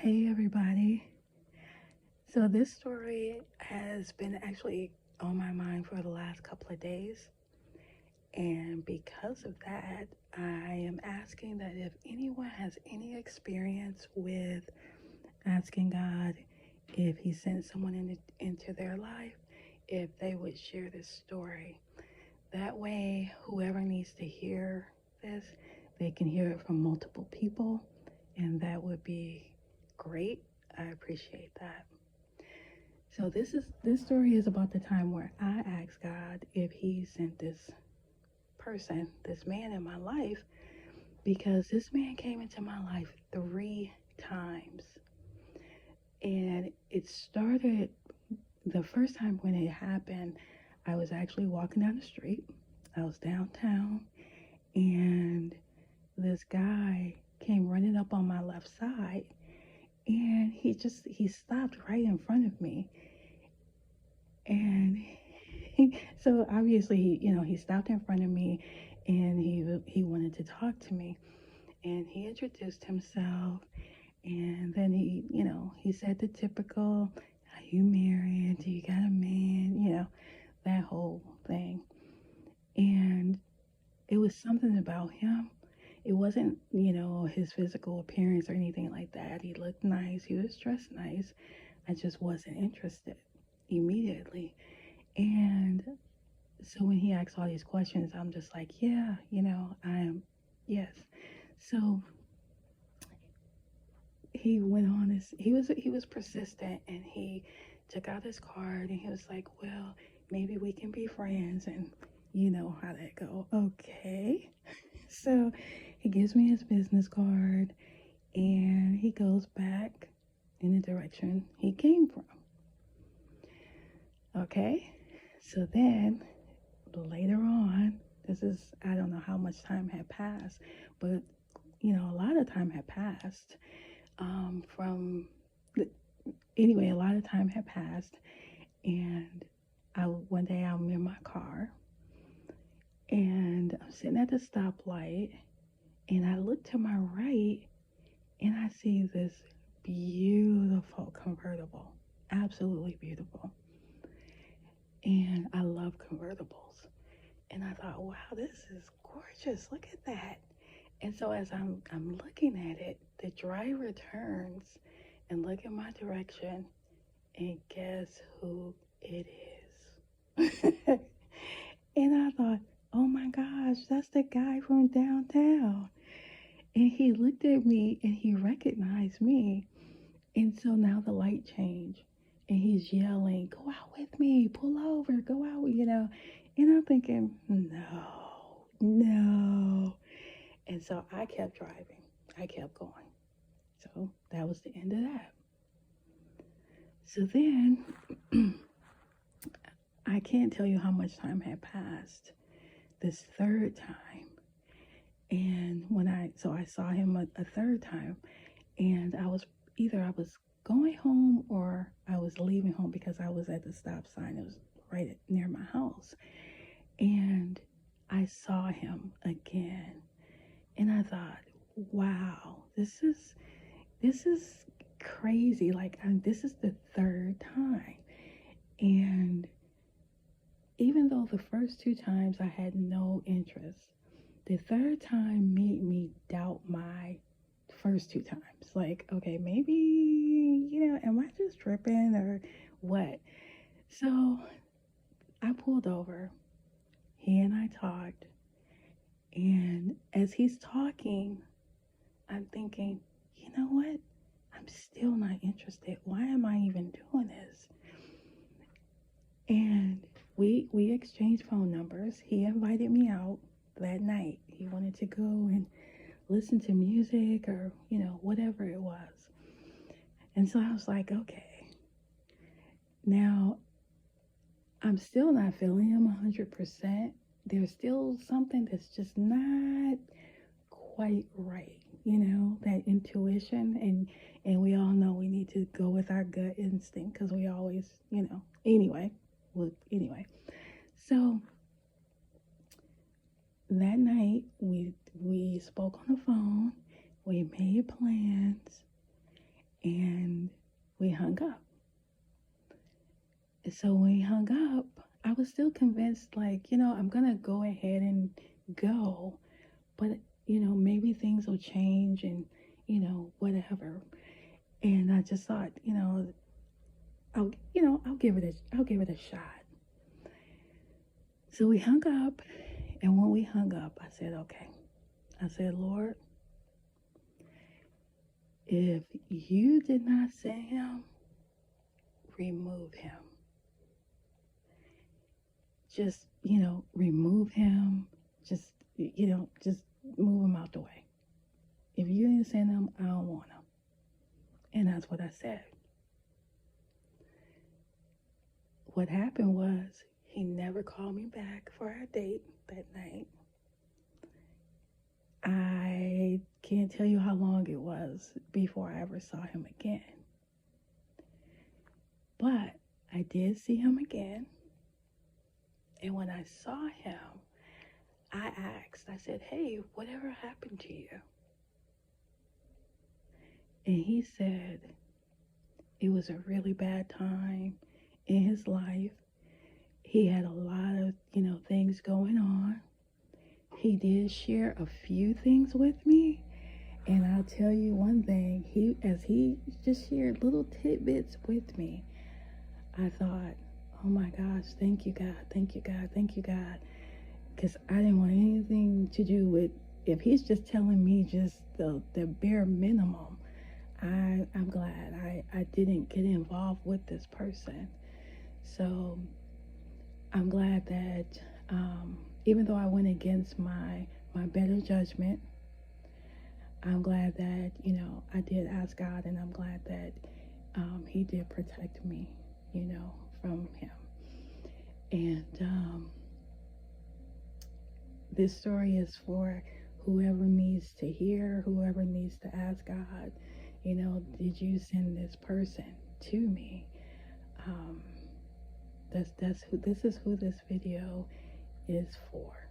Hey everybody. So this story has been actually on my mind for the last couple of days. And because of that, I am asking that if anyone has any experience with asking God if He sent someone into their life, if they would share this story. That way, whoever needs to hear this, they can hear it from multiple people, and that would be great. I appreciate that. So this story is about the time where I asked God if He sent this person, this man in my life, because this man came into my life 3 times. And it started the first time when it happened, I was actually walking down the street. I was downtown, and this guy came running up on my left side, and he stopped right in front of me. And so obviously he stopped in front of me, and he wanted to talk to me, and he introduced himself, and then he said the typical, are you married, do you got a man, that whole thing. And it was something about him. It wasn't his physical appearance or anything like that. He looked nice, he was dressed nice. I just wasn't interested immediately. And so when he asked all these questions, I'm just like, yeah, I am, yes. So he went on this. He was persistent, and he took out his card, and he was like, well, maybe we can be friends, and you know how that go. Okay. So he gives me his business card, and he goes back in the direction he came from. Okay. So then later on, I don't know how much time had passed, but a lot of time had passed from the, anyway, a lot of time had passed, and one day I'm in my car, and I'm sitting at the stoplight, and I look to my right, and I see this beautiful convertible, absolutely beautiful, and I love convertibles. And I thought, wow, this is gorgeous. Look at that. And so as I'm looking at it, the driver turns and look in my direction, and guess who it is? And I thought, oh my gosh, that's the guy from downtown. And he looked at me and he recognized me. And so now the light changed, and he's yelling, go out with me, pull over, go out. And I'm thinking, no. And so I kept driving. I kept going. So that was the end of that. So then I can't tell you how much time had passed this third time. And I saw him a third time, and I was going home or I was leaving home, because I was at the stop sign. It was right near my house. And I saw him again, and I thought, wow, this is crazy. Like, this is the third time. And even though the first 2 times I had no interest, the third time made me doubt my first 2 times. Like, okay, maybe, am I just tripping or what? So I pulled over. He and I talked. And as he's talking, I'm thinking, you know what? I'm still not interested. Why am I even doing this? And we exchanged phone numbers. He invited me out that night. He wanted to go and listen to music or, whatever it was. And so I was like, okay. Now, I'm still not feeling him 100%. There's still something that's just not quite right, that intuition. And we all know we need to go with our gut instinct, because we always, anyway. So that night we spoke on the phone, we made plans, and we hung up. And so when we hung up, I was still convinced, like, I'm going to go ahead and go, but, maybe things will change and, whatever. And I just thought, I'll give it a shot. So we hung up, and when we hung up, I said, okay. I said, Lord, if you did not send him, remove him. Just, remove him. Just move him out the way. If you didn't send him, I don't want him. And that's what I said. What happened was he never called me back for our date that night. I can't tell you how long it was before I ever saw him again. But I did see him again. And when I saw him, I asked, I said, hey, whatever happened to you? And he said it was a really bad time in his life. He had a lot of, things going on. He did share a few things with me. And I'll tell you one thing, as he just shared little tidbits with me, I thought, oh my gosh, thank you, God, thank you, God, thank you, God. Because I didn't want anything to do with, if he's just telling me just the bare minimum, I'm glad I didn't get involved with this person. So I'm glad that even though I went against my better judgment, I'm glad that, I did ask God, and I'm glad that he did protect me, from him. And this story is for whoever needs to hear, whoever needs to ask God, did you send this person to me? This is who this video is for.